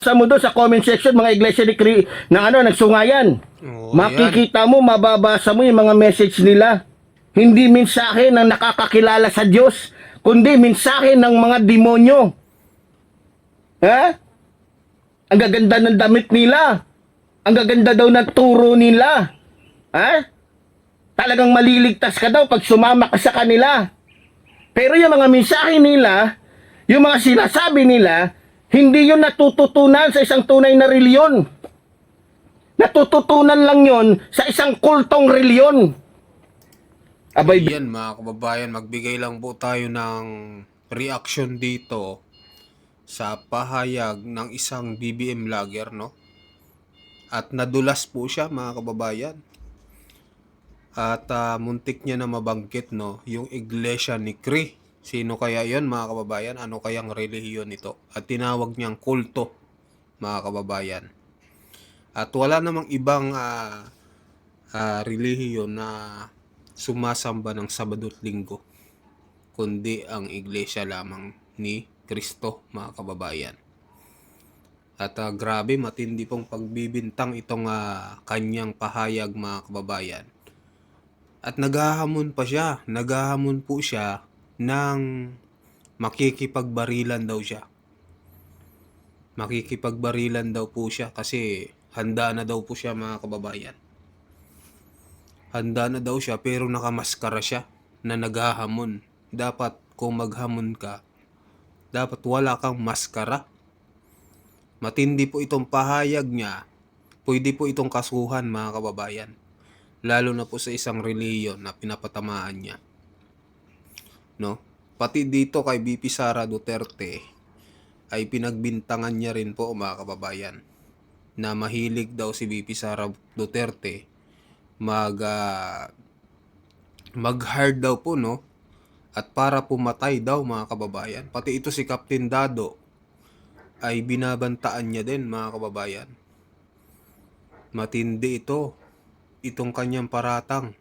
Sa mo doon sa comment section mga iglesia ni na nagsungayan. Makikita mo, mababasa mo yung mga message nila. Hindi mensahe ng nakakakilala sa Diyos, kundi mensahe ng mga demonyo. Ha? Ang gaganda ng damit nila. Ang gaganda daw ng turo nila. Ha? Talagang maliligtas ka daw pag sumama ka sa kanila. Pero yung mga mensahe nila, yung mga sinasabi nila, hindi yun natututunan sa isang tunay na reliyon. Natututunan lang yun sa isang kultong reliyon. Abay, Yan mga kababayan, magbigay lang po tayo ng reaction dito sa pahayag ng isang BBM vlogger, no? At nadulas po siya mga kababayan. At muntik niya na mabanggit, no, yung iglesia ni Cri. Sino kaya yon mga kababayan? Ano kayang relihiyon nito? At tinawag niyang kulto mga kababayan. At wala namang ibang relihiyon na sumasamba ng Sabado at Linggo, kundi ang iglesia lamang ni Kristo mga kababayan. At grabe, matindi pong pagbibintang itong kanyang pahayag mga kababayan. At naghahamon po siya ng makikipagbarilan daw siya. Makikipagbarilan daw po siya kasi handa na daw po siya mga kababayan. Handa na daw siya pero nakamaskara siya na naghahamon. Dapat kung maghamon ka, dapat wala kang maskara. Matindi po itong pahayag niya. Pwede po itong kasuhan mga kababayan. Lalo na po sa isang reliyon na pinapatamaan niya. No? Pati dito kay VP Sara Duterte ay pinagbintangan niya rin po mga kababayan na mahilig daw si VP Sara Duterte mag-hard daw po, no? At para pumatay daw mga kababayan. Pati ito si Captain Dado ay binabantaan niya din mga kababayan. Matindi itong kanyang paratang.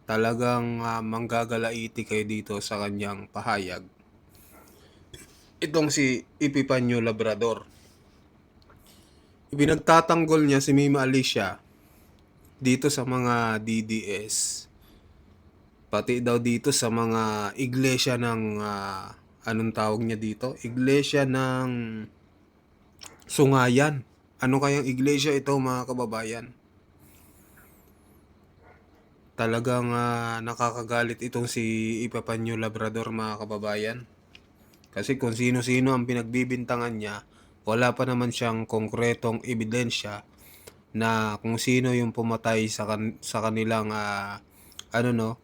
Talagang manggagalaiti kayo dito sa kanyang pahayag. Itong si Epifanio Labrador. Ibinagtatanggol niya si Mima Alicia dito sa mga DDS. Pati daw dito sa mga iglesia ng anong tawag niya dito? Iglesia ng Sungayan. Ano kayang iglesia ito mga kababayan? Talagang nakakagalit itong si Epifanio Labrador mga kababayan. Kasi kung sino-sino ang pinagbibintangan niya, wala pa naman siyang konkretong ebidensya na kung sino yung pumatay sa kanilang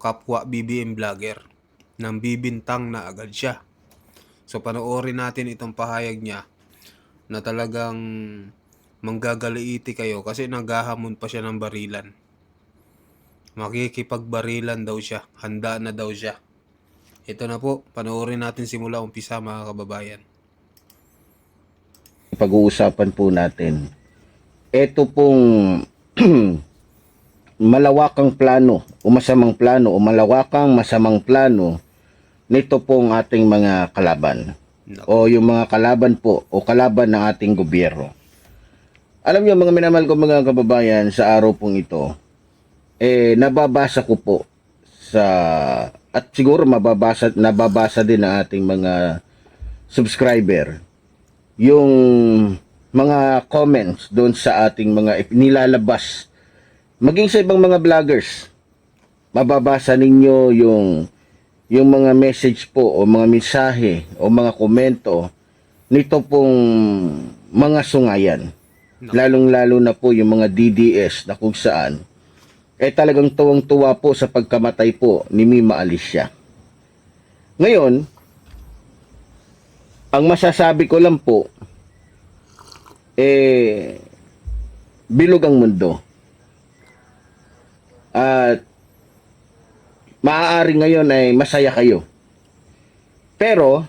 kapwa BBM vlogger. Nang bibintang na agad siya. So panoorin natin itong pahayag niya na talagang manggagaliiti kayo kasi naghahamon pa siya ng barilan. Makikipagbarilan daw siya. Handa na daw siya. Ito na po, panoorin natin simula umpisa mga kababayan. pag-uusapan po natin. Ito pong malawakang plano o masamang plano o malawakang masamang plano nito pong ating mga kalaban. O yung mga kalaban po o kalaban ng ating gobyerno. Alam niyo mga minamahal ko mga kababayan, sa araw pong ito, nababasa ko po sa, at siguro nababasa din ng ating mga subscriber, yung mga comments doon sa ating mga nilalabas, maging sa ibang mga vloggers. Mababasa ninyo yung mga message po o mga mensahe o mga komento nito pong mga sungayan. Lalong-lalo na po yung mga DDS na kung saan talagang tuwang-tuwa po sa pagkamatay po ni Mima Alicia. Ngayon, ang masasabi ko lang po, bilog ang mundo. At maaari ngayon ay masaya kayo. Pero,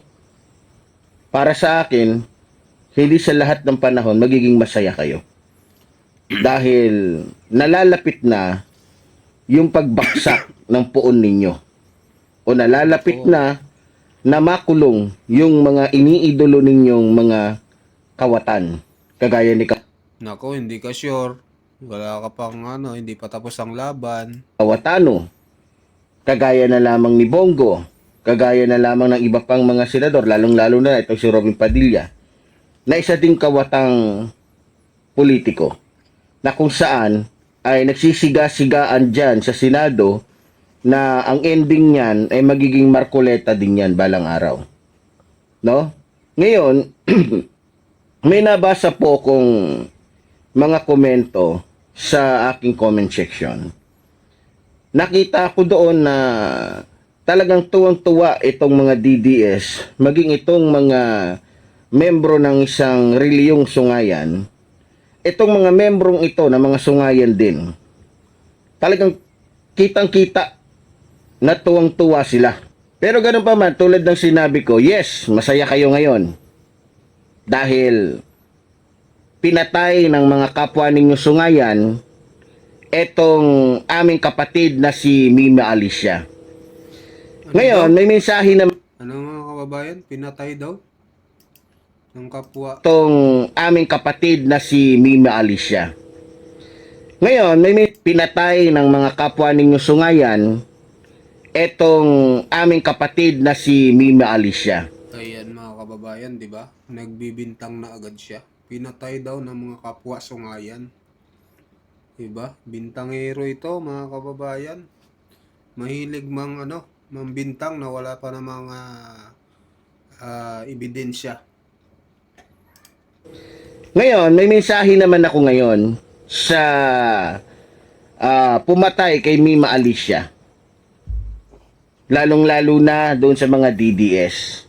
para sa akin, hindi sa lahat ng panahon magiging masaya kayo. Dahil nalalapit na yung pagbaksak ng puon ninyo. O nalalapit na makulong yung mga iniidolo ninyong mga kawatan. Kagaya ni Nako, hindi ka sure. Wala ka pang hindi pa tapos ang laban. Kawatano, kagaya na lamang ni Bongo, kagaya na lamang ng iba pang mga senador, lalong-lalo na itong si Robin Padilla, na isa ding kawatang politiko, na kung saan ay nagsisiga-sigaan dyan sa Senado na ang ending niyan ay magiging Marcoleta din yan balang araw. No? Ngayon, may nabasa po kong mga komento sa aking comment section. Nakita ko doon na talagang tuwang-tuwa itong mga DDS, maging itong mga membro ng isang reliyong sungayan, itong mga membrong ito na mga sungayan din, talagang kitang-kita na tuwang-tuwa sila. Pero ganun pa man, tulad ng sinabi ko, yes, masaya kayo ngayon. Dahil pinatay ng mga kapwa ninyo sungayan etong aming kapatid na si Mima Alicia. Ngayon, may mensahe na Ano mga kababayan? Pinatay daw ng kapwa. itong aming kapatid na si Mima Alicia. Ngayon, may pinatay ng mga kapwa ninyo sungayan etong aming kapatid na si Mima Alicia. Ayan mga kababayan, di ba? Nagbibintang na agad siya. Pinatay daw ng mga kapwa sungayan. Di ba? Bintangero ito mga kababayan. Mahilig mambintang na wala pa namang ebidensya. Ngayon, may mensahe naman ako ngayon sa pumatay kay Mima Alicia. Lalong-lalo na doon sa mga DDS.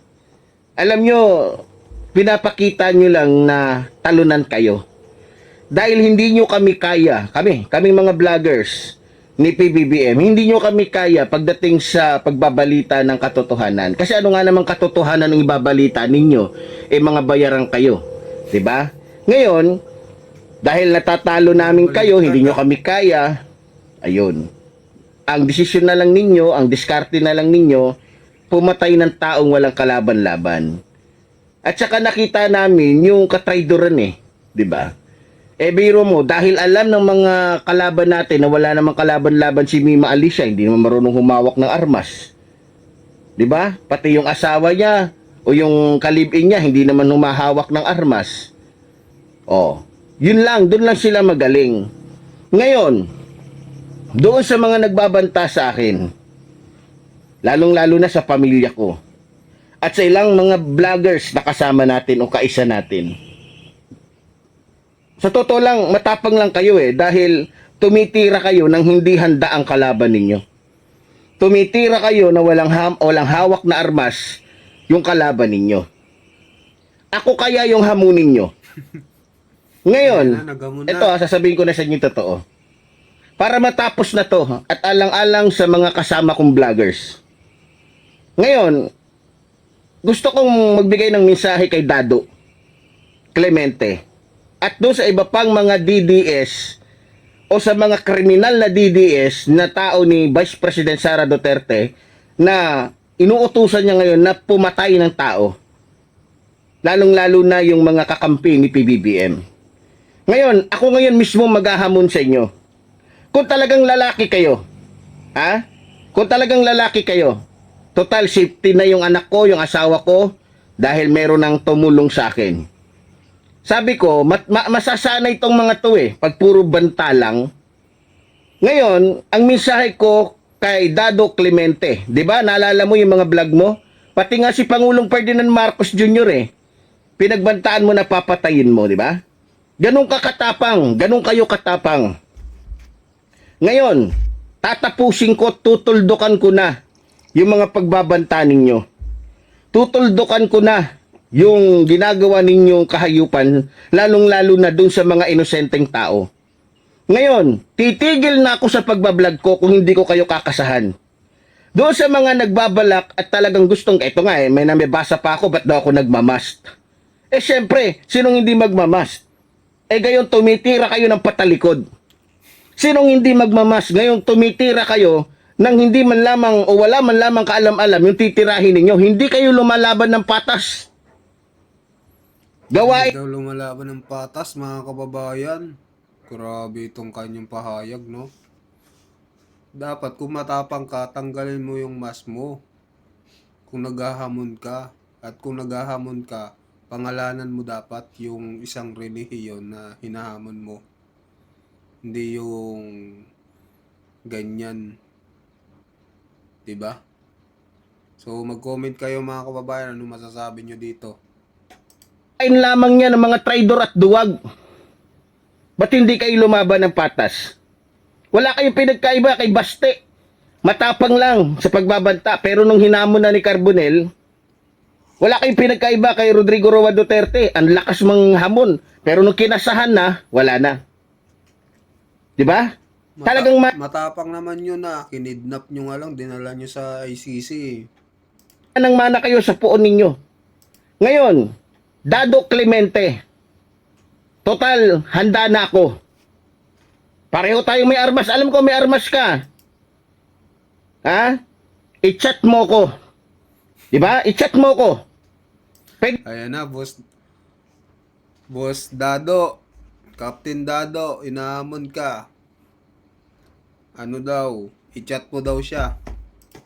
Alam nyo, pinapakita nyo lang na talunan kayo. Dahil hindi nyo kami kaya, kaming mga vloggers ni PBBM, hindi nyo kami kaya pagdating sa pagbabalita ng katotohanan. Kasi ano nga namang katotohanan ng ibabalita ninyo? Mga bayaran kayo. 'Di ba? Ngayon, dahil natatalo namin kayo, hindi nyo kami kaya, ayun. Ang desisyon na lang ninyo, ang diskarte na lang ninyo, pumatay ng taong walang kalaban-laban. At saka nakita namin yung katraidoran 'di ba? Biro mo, dahil alam ng mga kalaban natin na wala namang kalaban-laban si Mima Alicia, hindi naman marunong humawak ng armas. 'Di ba? Pati yung asawa niya o yung kalibin niya hindi naman humahawak ng armas. Yun lang, doon lang sila magaling. Ngayon, doon sa mga nagbabanta sa akin, lalong-lalo na sa pamilya ko, at sa ilang mga vloggers na kasama natin o kaisa natin. Sa totoo lang, matapang lang kayo dahil tumitira kayo nang hindi handa ang kalaban ninyo. Tumitira kayo na walang hawak na armas yung kalaban ninyo. Ako kaya yung hamunin nyo. Ngayon, ito sasabihin ko na sa inyo totoo. Para matapos na to at alang-alang sa mga kasama kong vloggers. Ngayon, gusto kong magbigay ng mensahe kay Dado Clemente at doon sa iba pang mga DDS o sa mga kriminal na DDS na tao ni Vice President Sara Duterte na inuutusan niya ngayon na pumatay ng tao. Lalong-lalo na yung mga kakampi ni PBBM. Ngayon, ako ngayon mismo maghahamon sa inyo. Kung talagang lalaki kayo, Kung talagang lalaki kayo, total safety na yung anak ko, yung asawa ko, dahil meron ng tumulong sa akin. Sabi ko, masasanay itong mga to pag puro banta lang. Ngayon, ang mensahe ko kay Dado Clemente, di ba? Naalala mo yung mga vlog mo? Pati nga si Pangulong Ferdinand Marcos Jr. Pinagbantaan mo na papatayin mo, di ba? Ganun ka katapang, ganun kayo katapang. Ngayon, tatapusin ko, tutuldukan ko na yung mga pagbabanta ninyo. Tutuldukan ko na yung ginagawa ninyong kahayupan, lalong-lalo na dun sa mga inosenteng tao. Ngayon, titigil na ako sa pagbablog ko kung hindi ko kayo kakasahan. Doon sa mga nagbabalak at talagang gustong, eto nga may nabasa pa ako, ba't daw ako nagmamast? Syempre, sinong hindi magmamast? Gayon tumitira kayo ng patalikod. Sinong hindi magmamas? Ngayon tumitira kayo nang hindi man lamang o wala man lamang kaalam-alam yung titirahin ninyo. Hindi kayo lumalaban ng patas. Gawain Hindi daw lumalaban ng patas, mga kababayan. Grabe itong kanyang pahayag, no? Dapat kung matapang ka, tanggalin mo yung mask mo. Kung naghahamon ka. At kung naghahamon ka, pangalanan mo dapat yung isang relihiyon na hinahamon mo. Hindi yung ganyan. 'Di ba? So mag-comment kayo mga kababayan, ano masasabi nyo dito? lamang niya ng mga traidor at duwag. Ba't hindi kayo lumaban ng patas? Wala kayong pinagkaiba kay Baste. Matapang lang sa pagbabanta. Pero nung hinamon na ni Carbonell, wala kayong pinagkaiba kay Rodrigo Roa Duterte. Ang lakas mang hamon. Pero nung kinasahan na, wala na. Diba? Talagang matapang naman yun na kinidnap nyo nga lang, dinala nyo sa ICC. nang mana kayo sa puon ninyo. Ngayon, Dado Clemente. Total, handa na ako. Pareho tayong may armas. Alam ko may armas ka. Ha? I-chat mo ko. Diba? I-chat mo ko. Ayan na, boss. Boss Dado. Captain Dado, inahamon ka. Ano daw? I-chat mo daw siya.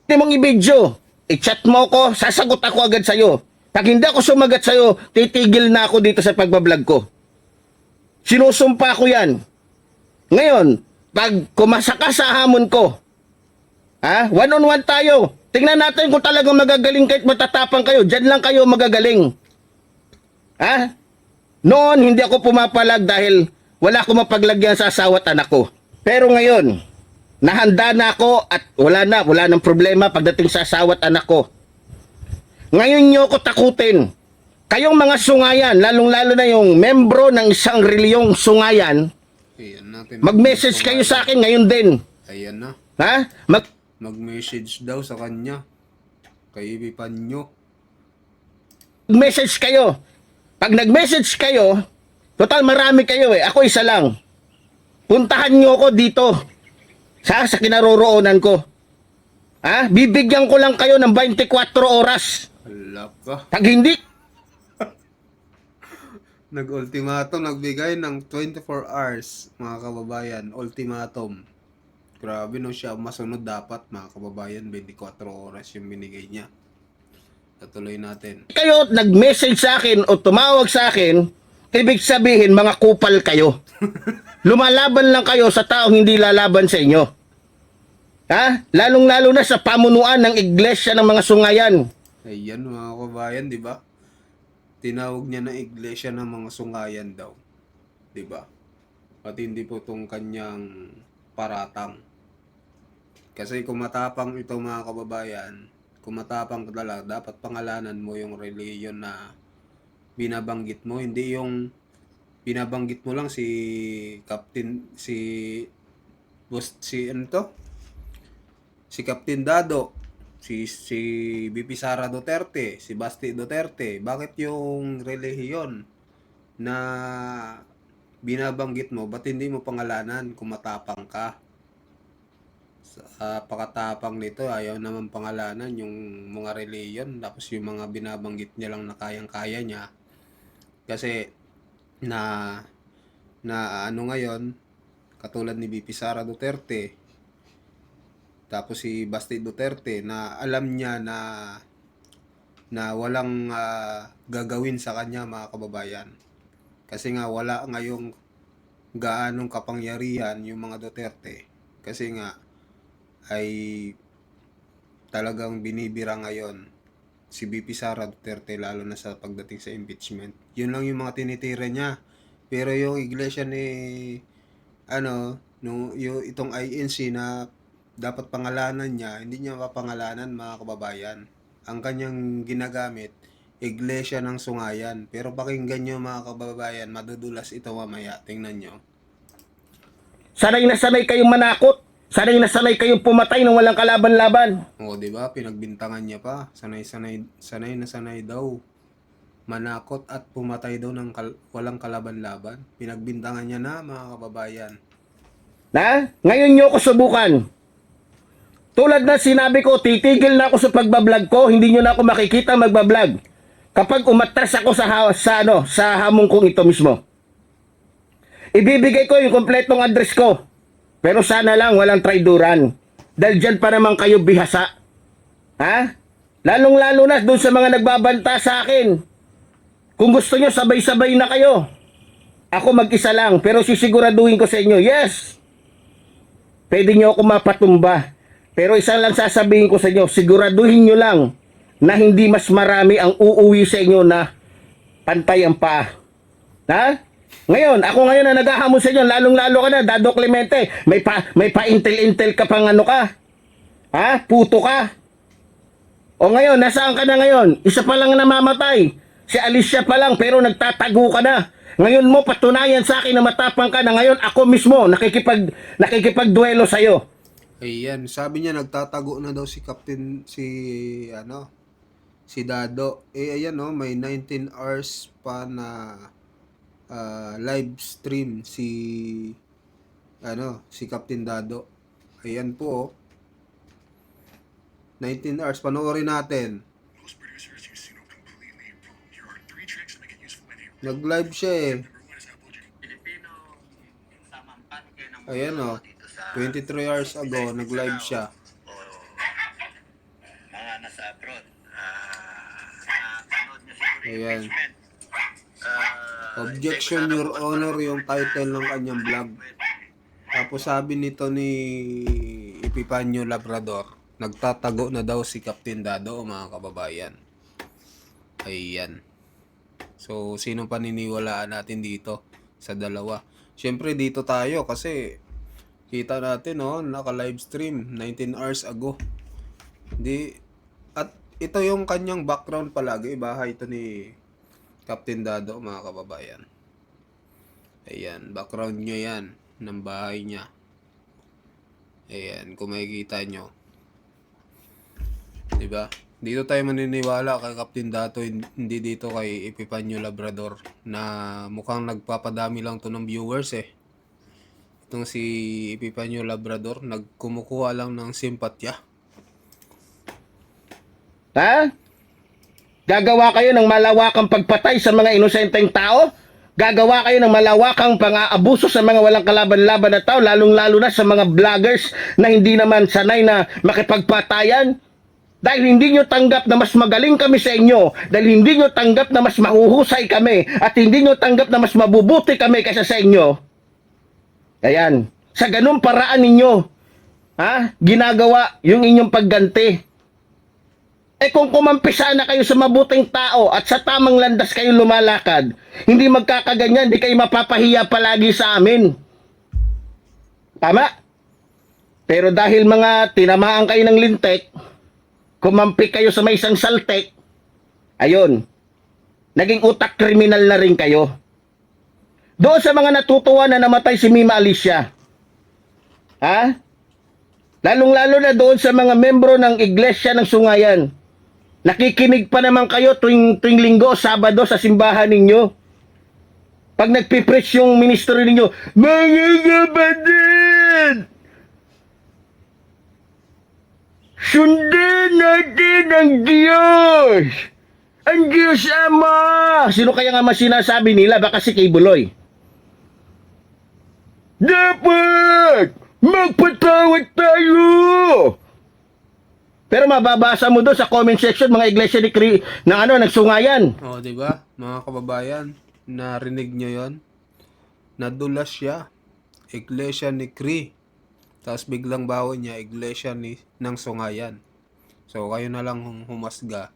Hindi mong i-video. I-chat mo ko, sasagot ako agad sa'yo. Pag hindi ako sumagat sa'yo, titigil na ako dito sa pagbablog ko. Sinusumpa ko yan. Ngayon, pag kumasa ka sa hamon ko, one-on-one tayo. Tingnan natin kung talagang magagaling kahit matatapang kayo. Diyan lang kayo magagaling. Noon, hindi ako pumapalag dahil wala akong mapaglagyan sa asawa at anak ko. Pero ngayon, nahanda na ako at wala nang problema pagdating sa asawa at anak ko. Ngayon nyo ko takutin. Kayong mga sungayan, lalong-lalo na yung membro ng isang reliyong sungayan, Ayan natin. mag-message kayo sa akin ngayon din. Ayan na. Mag-message daw sa kanya. Kay Epipanyo. Mag-message kayo. Pag nag-message kayo, total marami kayo eh. Ako isa lang. Puntahan nyo ako dito. Sa kinaroroonan ko. Bibigyan ko lang kayo ng 24 oras. Hala ka. Pag hindi, Nag-ultimatum, nagbigay ng 24 hours, mga kababayan. Ultimatum. Grabe no siya, masunod dapat, mga kababayan. 24 oras yung binigay niya. Tutuloy natin. kayo nag-message sa akin o tumawag sa akin, ibig sabihin mga kupal kayo. Lumalaban lang kayo sa taong hindi lalaban sa inyo. Lalong-lalo na sa pamunuan ng iglesia ng mga sungayan. Ayan, mga kababayan, di ba? Tinawag niya na iglesia ng mga sungayan daw. 'Di ba? At hindi po tong kanyang paratang. Kasi kung matapang ito mga kababayan, kung matapang ka talaga, dapat pangalanan mo yung reliyon na binabanggit mo, hindi yung binabanggit mo lang si Captain ano to? Si Captain Dado, si BP Sara Duterte, si Basti Duterte. Bakit yung relihiyon na binabanggit mo, ba't hindi mo pangalanan kung matapang ka? Sa pakatapang nito, ayaw naman pangalanan yung mga relihiyon, tapos yung mga binabanggit niya lang na kayang-kaya niya. Kasi na ano ngayon, katulad ni BP Sara Duterte, tapos si Basti Duterte, na alam niya na walang gagawin sa kanya, mga kababayan. Kasi nga wala ngayong gaanong kapangyarihan yung mga Duterte. Kasi nga ay talagang binibira ngayon si BP Sara Duterte, lalo na sa pagdating sa impeachment. Yun lang yung mga tinitira niya. Pero yung iglesia ni itong INC na dapat pangalanan niya, hindi niya mapangalanan, mga kababayan. Ang kanyang ginagamit, iglesia ng sungayan. Pero pakinggan nyo, mga kababayan, madudulas ito mamaya. Tingnan nyo. Sanay na sanay kayong manakot. Sanay na sanay kayong pumatay nang walang kalaban-laban. O, di ba? Pinagbintangan niya pa. Sanay na sanay daw manakot at pumatay daw ng walang kalaban-laban. Pinagbintangan niya na, mga kababayan. Ngayon nyo ko subukan. Tulad na sinabi ko, titigil na ako sa pagbablog ko, hindi nyo na ako makikita magbablog. kapag umatras ako sa hamon kong ito mismo. Ibibigay ko yung kompletong address ko. Pero sana lang walang traiduran. Dahil dyan pa naman kayo bihasa. Ha? Lalong-lalo na doon sa mga nagbabanta sa akin. Kung gusto nyo, sabay-sabay na kayo. Ako mag-isa lang, pero sisiguraduhin ko sa inyo, yes! Pwede nyo ako mapatumba. Pero isang lang sasabihin ko sa inyo, siguraduhin nyo lang na hindi mas marami ang uuwi sa inyo na pantay ang paa. Ha? Ngayon, ako ngayon na naghahamon sa inyo, lalong-lalo ka na, Dado Clemente, may pa-intel-intel ka pang ano ka? Ha? Puto ka? O ngayon, nasaan ka na ngayon? Isa pa lang namamatay. Si Alicia pa lang, pero nagtatago ka na. Ngayon mo, patunayan sa akin na matapang ka na ngayon, ako mismo, nakikipagduelo sa'yo. Ayan, sabi niya nagtatago na daw si si Dado. Ayan may 19 hours pa na live stream si Captain Dado. Ayan po 19 hours, panoorin natin. Nag-live siya Ayan 23 hours ago, nag-live siya. Mga nasa abroad. Ayan. Objection, Your Honor, yung title ng kanyang vlog. Tapos sabi nito ni Epipanyo Labrador, nagtatago na daw si Captain Dado, mga kababayan. Ayan. So, sinong paniniwalaan natin dito sa dalawa? Siyempre, dito tayo kasi kita natin, naka-live stream 19 hours ago. At ito yung kanyang background palagi. Bahay ito ni Captain Dado, mga kababayan. Ayan, background nyo yan ng bahay niya. Ayan, kung makikita nyo. Diba? Dito tayo maniniwala kay Captain Dado, hindi dito kay Epipanyo Labrador na mukhang nagpapadami lang to ng viewers Itong si Epipanyo Labrador, nagkumukuha lang ng simpatya. Ha? Gagawa kayo ng malawakang pagpatay sa mga inosenteng tao? Gagawa kayo ng malawakang pang-aabuso sa mga walang kalaban-laban na tao, lalong-lalo na sa mga vloggers na hindi naman sanay na makipagpatayan? Dahil hindi nyo tanggap na mas magaling kami sa inyo, dahil hindi nyo tanggap na mas mahuhusay kami, at hindi nyo tanggap na mas mabubuti kami kaysa sa inyo. Ayan, sa ganung paraan ninyo, ginagawa yung inyong pagganti. Kung kumampisa na kayo sa mabuting tao at sa tamang landas kayo lumalakad, hindi magkakaganyan, hindi kayo mapapahiya palagi sa amin. Tama? Pero dahil mga tinamaan kayo ng lintek, kumampi kayo sa may isang saltek, ayun, naging utak kriminal na rin kayo. Doon sa mga natutuwa na namatay si Mima Alicia, lalong-lalo na doon sa mga membro ng Iglesia ng Sungayan, nakikinig pa naman kayo tuwing linggo o Sabado sa simbahan ninyo. Pag nagpipreach yung ministry ninyo, mga kapatid, sundan natin ang Diyos! Ang Diyos Ama! Sino kaya nga sinasabi nila? Baka si Kay Buloy. Dapat magpatawad tayo! Pero mababasa mo doon sa comment section mga iglesia ng Sungayan. Di ba? Mga kababayan, narinig nyo yon? Nadulas siya. Iglesia ni Cree. Tapos biglang bawo niya, iglesia ng Sungayan. So, kayo na lang humasga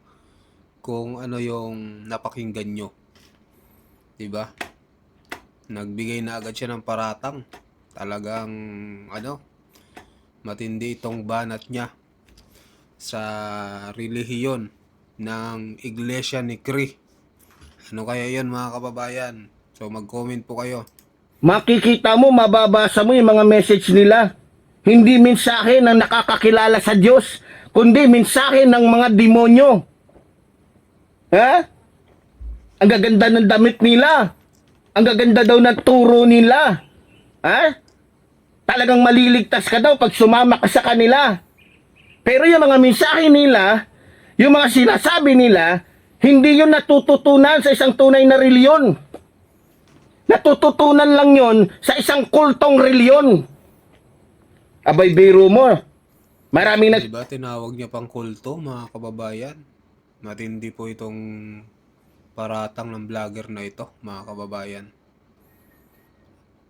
kung ano yung napakinggan nyo. Diba? Nagbigay na agad siya ng paratang. Talagang, matindi itong banat niya sa relihiyon ng iglesia ni Cree. Ano kaya yun, mga kababayan? So, mag-comment po kayo. Makikita mo, mababasa mo yung mga message nila. Hindi mensahe ng nakakakilala sa Diyos, kundi mensahe ng mga demonyo. Ang gaganda ng damit nila. Ang gaganda daw ng turo nila. Talagang maliligtas ka daw pag sumama ka sa kanila. Pero yung mga mensahe nila, yung mga sinasabi nila, Hindi yun natututunan sa isang tunay na reliyon. Natututunan lang yun sa isang kultong reliyon. Abay, biro mo. Maraming nag... Diba tinawag niya pang kulto, mga kababayan? Matindi po itong paratang ng vlogger na ito, mga kababayan.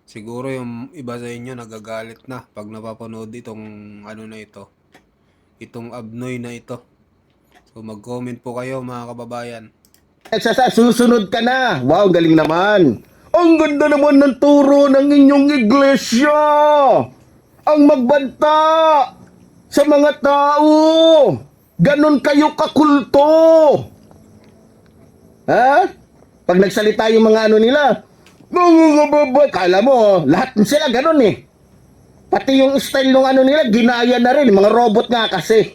Siguro yung iba sa inyo nagagalit na pag napapanood itong ano na ito, itong abnoy na ito. So mag-comment po kayo, mga kababayan. Susunod ka na. Wow, galing naman. Ang ganda naman ng turo ng inyong iglesia. Ang magbanta sa mga tao. Ganon kayo kakulto. Ha? Pag nagsalita yung mga ano nila, kala mo, lahat sila ganon eh. Pati yung style ng ano nila, ginaya na rin. Mga robot nga kasi.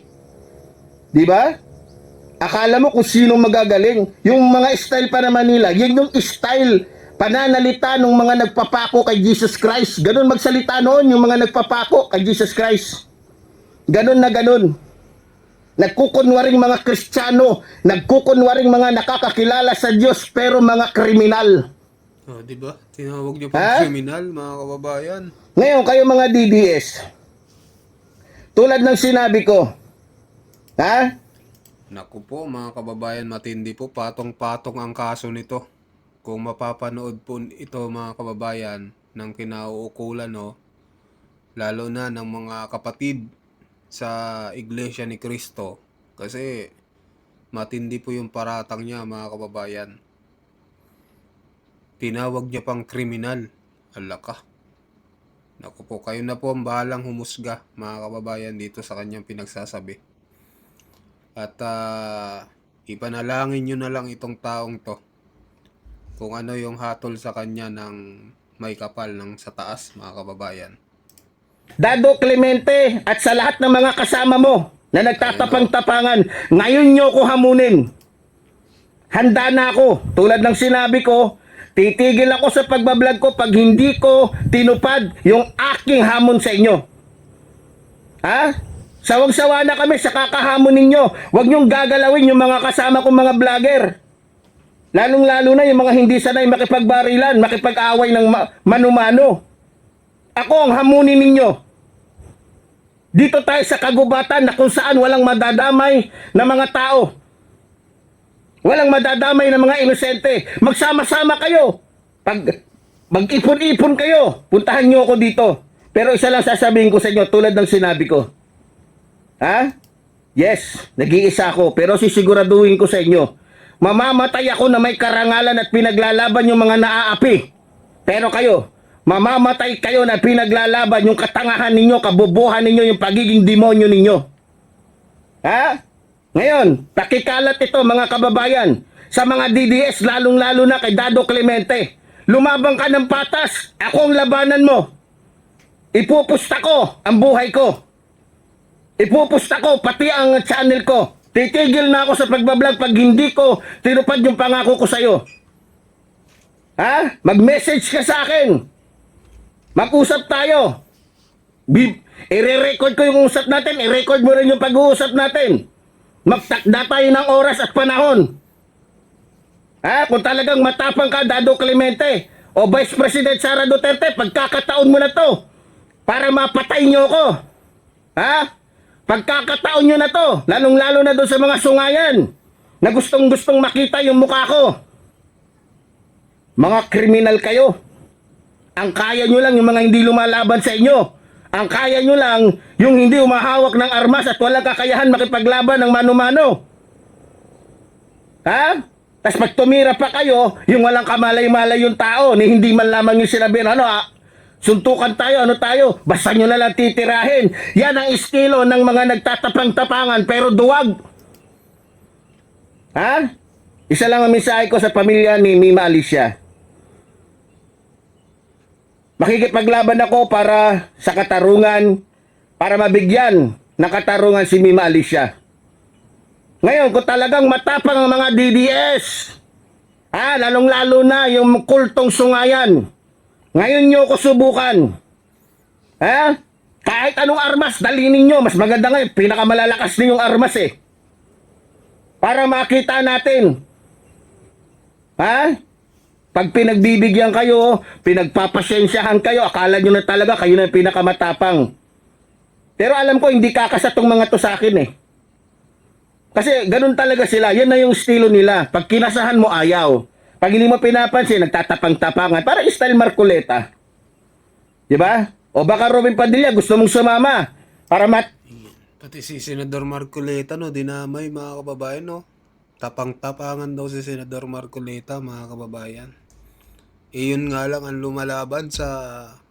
Di ba? Akala mo kung sino magagaling. Yung mga style pa naman nila, yun yung style pananalita ng mga nagpapako kay Jesus Christ. Ganon magsalita noon yung mga nagpapako kay Jesus Christ. Ganon na ganon. Nagkukunwaring mga Kristiyano, nagkukunwaring mga nakakakilala sa Diyos pero mga kriminal. Oh, di ba? Tinawag niyo pang kriminal, mga kababayan. Ngayon kayo mga DDS, tulad ng sinabi ko, ha? Naku po, mga kababayan, matindi po. Patong-patong ang kaso nito. Kung mapapanood po ito, mga kababayan, ng kinauukulan, no, lalo na ng mga kapatid sa Iglesia ni Cristo. Kasi matindi po yung paratang niya, mga kababayan. Tinawag niya pang kriminal. Alaka. Naku po, kayo na po ang bahalang humusga, mga kababayan, dito sa kanyang pinagsasabi. At ipanalangin nyo na lang itong taong to kung ano yung hatol sa kanya ng may kapal ng sa taas, mga kababayan. Dado Clemente at sa lahat ng mga kasama mo na nagtatapang-tapangan, ngayon nyo ko hamunin. Handa na ako. Tulad ng sinabi ko, titigil ako sa pagbablog ko pag hindi ko tinupad yung aking hamon sa inyo. Ha? Sawang-sawa na kami sa kakahamon ninyo. Huwag nyong gagalawin yung mga kasama kong mga vlogger. Lalong-lalo na yung mga hindi sanay makipagbarilan, makipag-away ng mano-mano. Ako ang hamunin ninyo. Dito tayo sa kagubatan na kung saan walang madadamay na mga tao. Walang madadamay na mga inosente. Magsama-sama kayo. Pag mag-ipon-ipon kayo, puntahan nyo ako dito. Pero isa lang sasabihin ko sa inyo, tulad ng sinabi ko. Ha? Yes, nag-iisa ako. Pero sisiguraduhin ko sa inyo, mamamatay ako na may karangalan at pinaglalaban yung mga naaapi. Pero kayo, mamamatay kayo na pinaglalaban yung katangahan ninyo, kabubuhan ninyo, yung pagiging demonyo ninyo. Ha? Ngayon, takikalat ito mga kababayan, sa mga DDS, lalong-lalo na kay Dado Clemente. Lumabang ka ng patas, ako ang labanan mo. Ipupusta ko ang buhay ko. Ipupusta ko pati ang channel ko. Titigil na ako sa pagbablog pag hindi ko tinupad yung pangako ko sa'yo. Ha? Mag-message ka sa akin. Mag-usap tayo. I-record ko yung usap natin. I-record mo rin yung pag-uusap natin. Magtakda tayo ng oras at panahon. Ha? Kung talagang matapang ka, Dado Clemente, o Vice President Sara Duterte, pagkakataon mo na to para mapatay nyo ako. Ha? Pagkakataon nyo na to, lalong-lalo na doon sa mga sungayan na gustong-gustong makita yung mukha ko. Mga kriminal kayo. Ang kaya nyo lang yung mga hindi lumalaban sa inyo. Ang kaya nyo lang yung hindi umahawak ng armas at walang kakayahan makipaglaban ng mano-mano. Ha? Tapos pag tumira pa kayo, yung walang kamalay-malay yung tao, ni hindi man lamang yung sinabi, suntukan tayo, ano tayo, basta nyo na lang titirahin. Yan ang estilo ng mga nagtatapang-tapangan pero duwag. Ha? Isa lang ang mensahe ko sa pamilya ni Mima Alicia. Makikipaglaban ako para sa katarungan, para mabigyan ng katarungan si Mima Alicia. Ngayon, kung talagang matapang ang mga DDS, lalong-lalo na yung kultong sungayan, ngayon nyo ko subukan. Ha? Kahit anong armas, dalinin nyo. Mas maganda ngayon, pinakamalalakas ninyong armas eh. Para makita natin Ha? Pag pinagbibigyan kayo, pinagpapasensyahan kayo, akala nyo na talaga kayo na yung pinakamatapang. Pero alam ko, hindi kakasatong mga to sa akin eh. Kasi ganun talaga sila. Yan na yung estilo nila. Pag kinasahan mo, ayaw. Pag hindi mo pinapansin, nagtatapang-tapangan. Parang style Marcoleta. Di ba? O baka Robin Padilla, gusto mong sumama. Para Pati si Senador Marcoleta, no, dinamay mga kababayan, no. Tapang-tapangan daw si Senador Marcoleta, mga kababayan. Yun nga lang ang lumalaban sa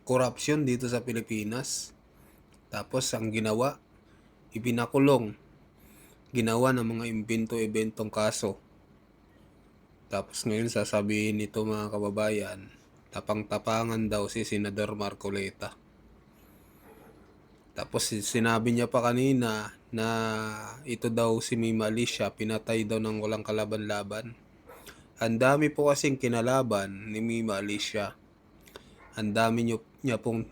corruption dito sa Pilipinas. Tapos ang ginawa, ipinakulong. Ginawa ng mga imbento-ibentong kaso. Tapos ngayon sasabihin nito mga kababayan, tapang-tapangan daw si Senador Marcoleta. Tapos sinabi niya pa kanina na ito daw si Mima Alicia, pinatay daw ng walang kalaban-laban. Ang dami po kasing kinalaban ni Mima Alicia. Ang dami niya pong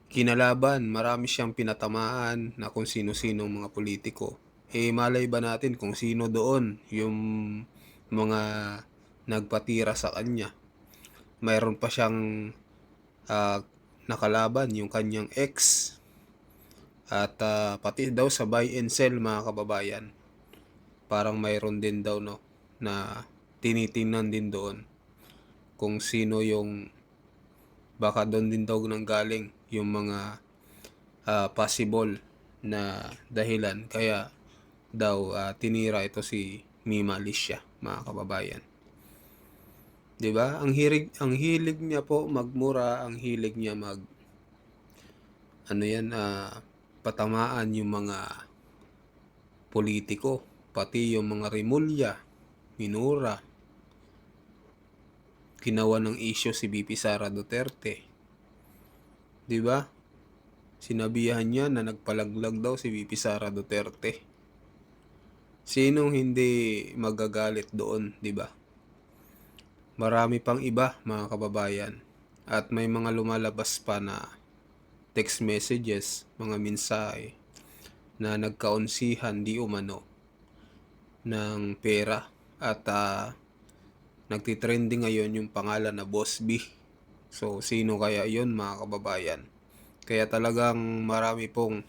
kinalaban. Marami siyang pinatamaan na kung sino-sinong mga politiko. Malay ba natin kung sino doon yung mga nagpatira sa kanya. Mayroon pa siyang nakalaban yung kanyang ex. At pati daw sa buy and sell mga kababayan. Parang mayroon din daw no na tinitingnan din doon kung sino yung baka doon din daw nanggaling yung mga possible na dahilan kaya daw tinira ito si Mima Alicia mga kababayan. 'Di ba? Ang hilig niya po magmura, ang hilig niya patamaan yung mga politiko, pati yung mga Rimulya, minura. Ginawa ng issue si BP Sara Duterte. 'Di ba? Sinabihan niya na nagpalaglag daw si BP Sara Duterte. Sinong hindi magagalit doon, 'di ba? Marami pang iba, mga kababayan. At may mga lumalabas pa na text messages, mga mensahe na nagkaunsihan di umano ng pera at nagtitrending ngayon yung pangalan na Boss B. So, sino kaya yun mga kababayan? Kaya talagang marami pong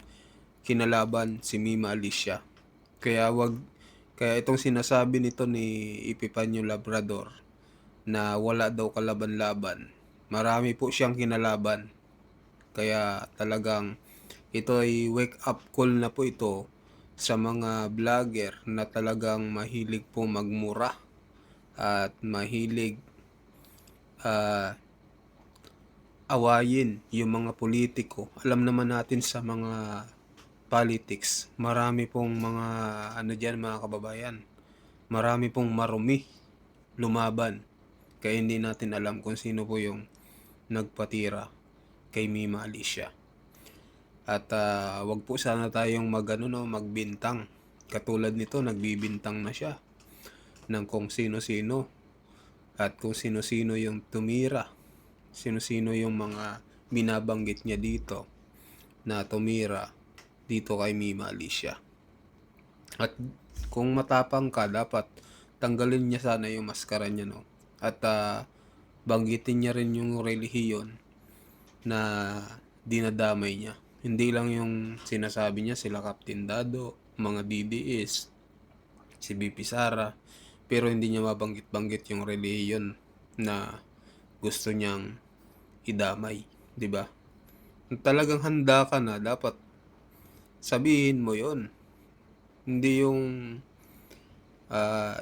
kinalaban si Mima Alicia. Kaya itong sinasabi nito ni Epipanyo Labrador na wala daw kalaban-laban. Marami po siyang kinalaban. Kaya talagang ito ay wake up call na po ito sa mga vlogger na talagang mahilig po magmura at mahilig awayin yung mga politiko. Alam naman natin sa mga politics, marami pong mga dyan mga kababayan. Marami pong marumi lumaban. Kaya hindi natin alam kung sino po yung nagpatira kay Mima Alicia. At wag po sana tayong magbintang. Katulad nito, nagbibintang na siya ng kung sino-sino at kung sino-sino yung tumira. Sino-sino yung mga binabanggit niya dito na tumira dito kay Mima Alicia. At kung matapang ka, dapat tanggalin niya sana yung maskara niya, no? At banggitin niya rin yung relihiyon na dinadamay niya. Hindi lang yung sinasabi niya sila Captain Dado, mga DDS, si BP Sara, pero hindi niya mabanggit-banggit yung relihiyon na gusto niyang idamay, 'di ba? Talagang handa ka na, dapat sabihin mo 'yon. Hindi yung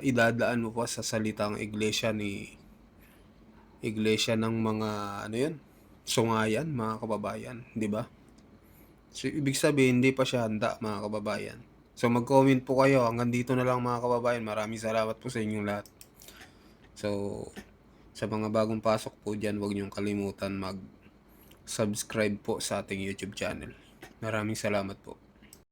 idadaan mo pa sa salitang iglesia ng mga sungayan, mga kababayan, 'di ba? So, ibig sabihin, hindi pa siya handa, mga kababayan. So, mag-comment po kayo. Hanggang dito na lang, mga kababayan. Maraming salamat po sa inyong lahat. So, sa mga bagong pasok po dyan, huwag niyong kalimutan mag-subscribe po sa ating YouTube channel. Maraming salamat po.